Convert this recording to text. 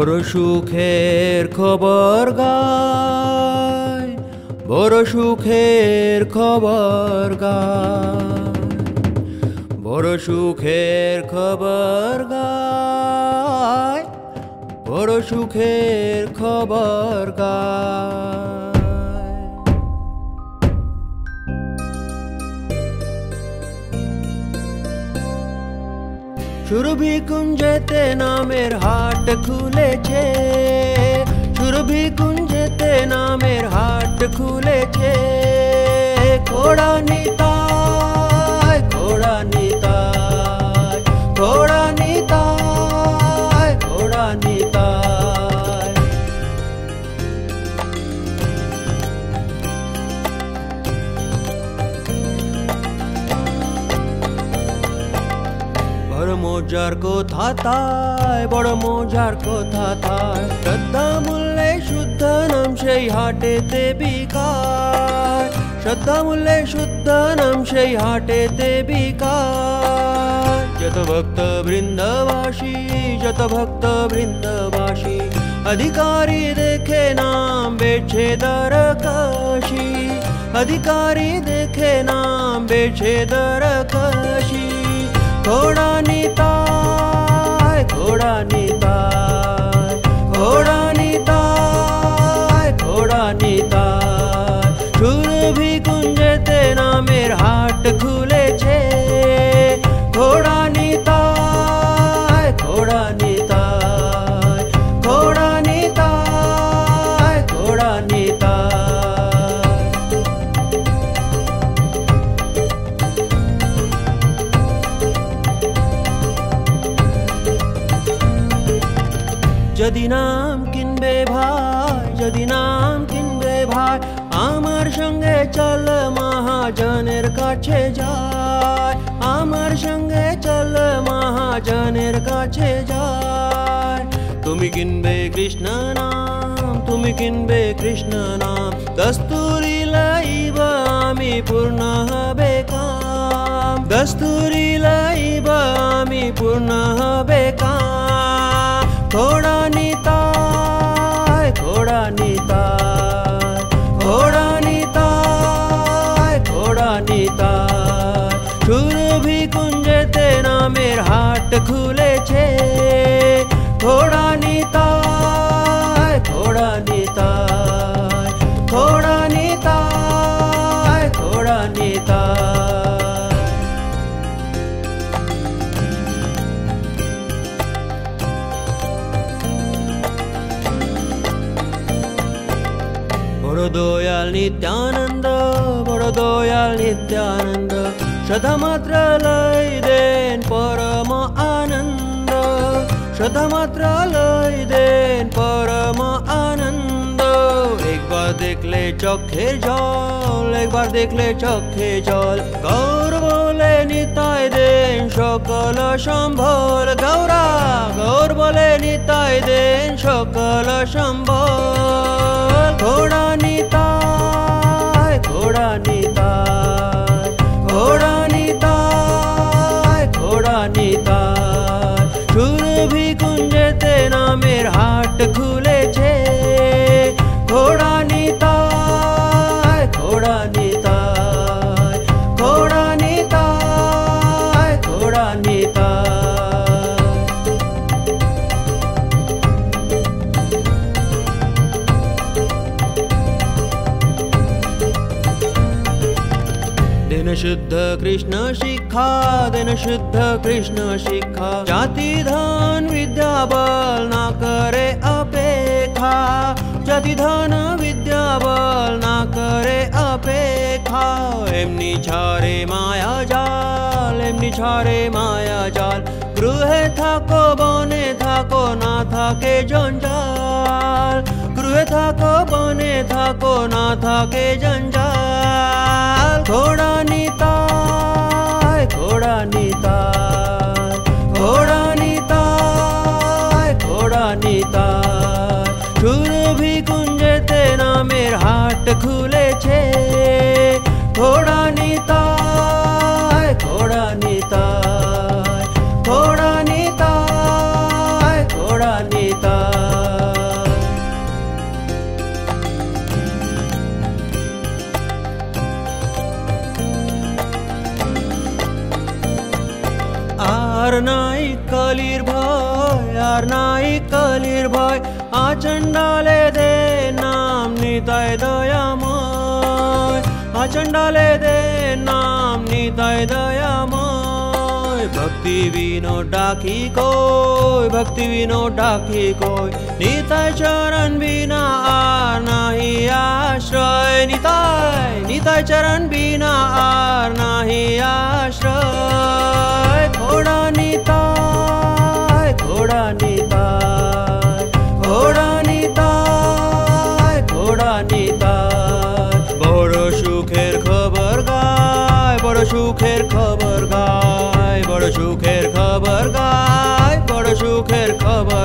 বড় সুখের খবর গায়, বড় সুখের খবর গায়, বড় সুখের খবর গায়, বড় সুখের খবর গায়। সুরভি কুঞ্জেতে নামের হাট খুলেছে, সুরভি কুঞ্জেতে নামের হাট খুলেছে। ঘোড়া নিতাই, ঘোড়া নিতাই, ঘোড়া নিতাই, ঘোড়া নিতাই। বড় মজার কথা তাই, বড় মজার কথা তাই, শ্রদ্ধা মূল্যে শুদ্ধ নাম সেই হাটেতে বিকায়, শ্রদ্ধা মূল্যে শুদ্ধ নাম সেই হাটেতে বিকায়। যত ভক্ত বৃন্দবাসী, যত ভক্ত বৃন্দবাসী, अधिकारी देखे नाम बेचे दरकाशी, अधिकारी देखे नाम बेचे दरकाशी। घोड़ा निताय, घोड़ा निताय, घोड़ा निताय, घोड़ा निताय। सुरभि कुंजेते नामेर हाट खुलेছে। घोड़ा निताय, घोड़ा निताय, घोड़ा निताय, घोड़ा निताय। যদি নাম কিনবে ভাই, যদি নাম কিনবে ভাই, আমার সঙ্গে চল মহাজনের কাছে যায়, আমার সঙ্গে চল মহাজনের কাছে যায়। তুমি কিনবে কৃষ্ণ নাম, তুমি কিনবে কৃষ্ণ নাম, দস্তুরি লাইব আমি পূর্ণ হবে কাম, দস্তুরি লাইব আমি পূর্ণ হবে কাম। ঘোড়া নিতাই, ঘোড়া নিতাই, ঘোড়া নিতাই, ঘোড়া নিতাই। সুরভি কুঞ্জেতে নামের হাট খুলেছে। ঘোড়া নিতাই, ঘোড়া নিতাই, ঘোড়া নিতাই, ঘোড়া নিতাই। বড় দয়াল নিত্যানন্দ, বড় দয়াল নিত্যানন্দ, শ্রদ্ধা মাত্র লই দেন পরম আনন্দ, শ্রদ্ধা মাত্র লই দেন পরম আনন্দ। একবার দেখলে চোখের জল, একবার দেখলে চোখের জল, গৌর বলে নিতাই দেন সকল সম্বল। গৌরা গৌর বলে নিতাই দেন সকল সম্বল। ঘোড়া নিতাই, ঘোড়া নিতাই, ঘোড়া নিতাই, ঘোড়া নিতাই। সুরভি কুঞ্জেতে নামের হাট খুলেছে। ঘোড়া নিতাই, ঘোড়া নিতাই, ঘোড়া নিতাই, ঘোড়া নিতাই। दिन शुद्ध कृष्ण शिक्षा, दिन शुद्ध कृष्ण शिक्षा, जाति धन विद्या बल ना करे अपेक्षा, जाति धन विद्या बल ना करे अपेक्षा। एमनी छारे माया जाल, एमनी छारे माया जाल, गृहे थाको बने थाको ना थाके जंजाल, गृहे थाको बने थाको ना थाके जंजाल। घोड़ा निताय, घोड़ा निताय, घोड़ा निताय, घोड़ा निताय। सुरभि कुंजेते नामेर हाट खुलेছে। घोड़ा निताय, घोड़ा निताय, घोड़ा निताय, घोड़ा निताय। আর নাই কালির ভয়, আর নাই কালির ভয়, আচণ্ডালে দে নাম নিতাই দয়াময়, আচণ্ডালে দে নাম নিতাই দয়াময়। ভক্তি বিনোদ ডাকি কই, ভক্তি বিনোদ ডাকি কই, নিতাই চরণ বিনা আর নাহি আশ্রয়, নিতাই নিতাই চরণ বিনা আর নাহি আশ্রয়। ঘোড়া নিতাই, ঘোড়া নিতাই, ঘোড়া নিতাই, ঘোড়া নিতাই। বড় সুখের খবর গায়, বড় সুখের খবর গায়, বড় সুখের খবর গায়, বড় সুখের খবর